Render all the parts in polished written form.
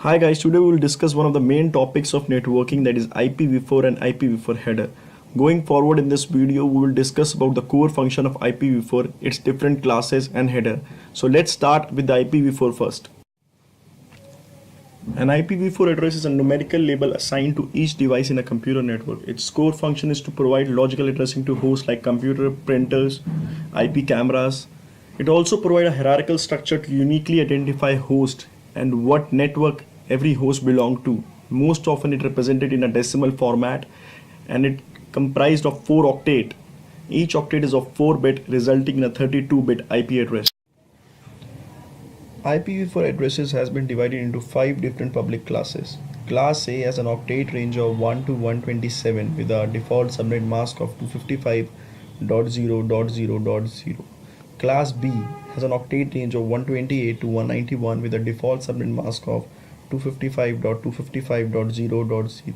Hi guys, today we will discuss one of the main topics of networking, that is IPv4 and IPv4 header. Going forward in this video, we will discuss about the core function of IPv4, its different classes and header. So let's start with the IPv4 first. An IPv4 address is a numerical label assigned to each device in a computer network. Its core function is to provide logical addressing to hosts like computer, printers, IP cameras. It also provides a hierarchical structure to uniquely identify host and what network every host belongs to. Most often it represented in a decimal format and it comprised of 4 octet. Each octet is of 4 bit, resulting in a 32-bit IP address. IPv4 addresses has been divided into 5 different public classes. Class A has an octet range of 1 to 127 with a default subnet mask of 255.0.0.0. Class B has an octet range of 128 to 191 with a default subnet mask of 255.255.0.0.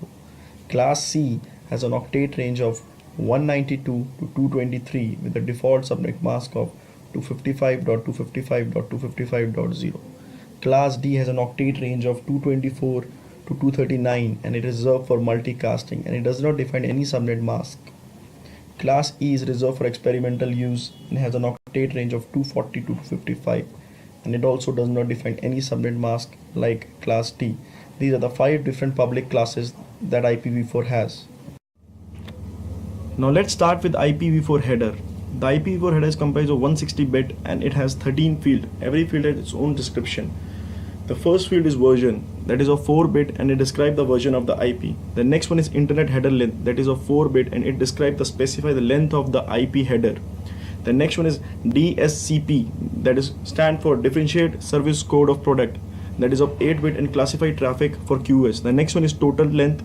Class C has an octet range of 192 to 223 with a default subnet mask of 255.255.255.0. Class D has an octet range of 224 to 239 and it is reserved for multicasting and it does not define any subnet mask. Class E is reserved for experimental use and has an octet range of 240 to 255 and it also does not define any subnet mask like Class T. These are the 5 different public classes that IPv4 has. Now let's start with IPv4 header. The IPv4 header is comprised of 160 bit and it has 13 fields. Every field has its own description. The first field is version, that is of 4 bit and it describes the version of the IP. The next one is internet header length, that is of 4 bit and it specifies the length of the IP header. The next one is DSCP, that is stand for differentiate service code of product, that is of 8 bit and classify traffic for QoS. The next one is total length,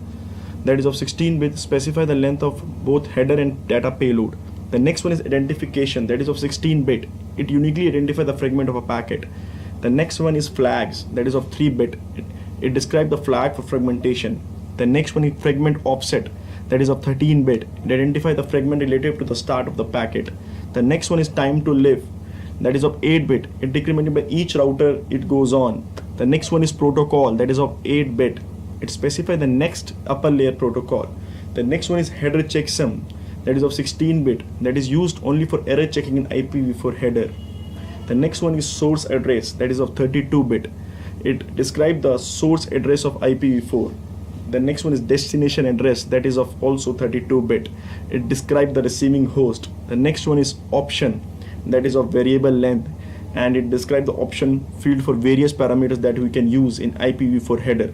that is of 16 bit, specify the length of both header and data payload. The next one is identification, that is of 16 bit. It uniquely identifies the fragment of a packet. The next one is flags, that is of 3 bit. It describes the flag for fragmentation. The next one is fragment offset, that is of 13 bit. It identifies the fragment relative to the start of the packet. The next one is time to live, that is of 8 bit. It decremented by each router it goes on. The next one is protocol, that is of 8 bit. It specifies the next upper layer protocol. The next one is header checksum, that is of 16 bit, that is used only for error checking in IPv4 header. The next one is source address, that is of 32 bit. It describes the source address of IPv4. The next one is destination address, that is of also 32 bit. It describes the receiving host. The next one is option, that is of variable length and it describes the option field for various parameters that we can use in IPv4 header.